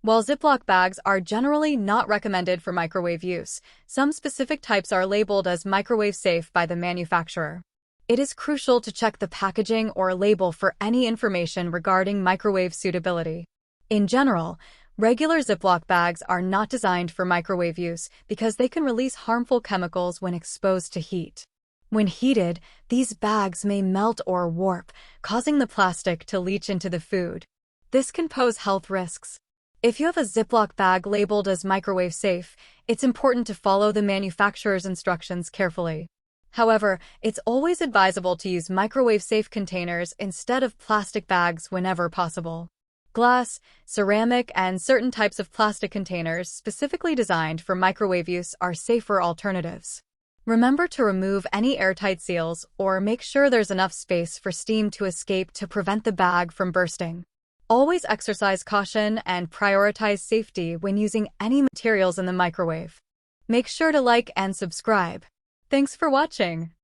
While Ziploc bags are generally not recommended for microwave use, some specific types are labeled as microwave safe by the manufacturer. It is crucial to check the packaging or label for any information regarding microwave suitability. In general, regular Ziploc bags are not designed for microwave use because they can release harmful chemicals when exposed to heat. When heated, these bags may melt or warp, causing the plastic to leach into the food. This can pose health risks. If you have a Ziploc bag labeled as microwave safe, it's important to follow the manufacturer's instructions carefully. However, it's always advisable to use microwave-safe containers instead of plastic bags whenever possible. Glass, ceramic, and certain types of plastic containers specifically designed for microwave use are safer alternatives. Remember to remove any airtight seals or make sure there's enough space for steam to escape to prevent the bag from bursting. Always exercise caution and prioritize safety when using any materials in the microwave. Make sure to like and subscribe. Thanks for watching.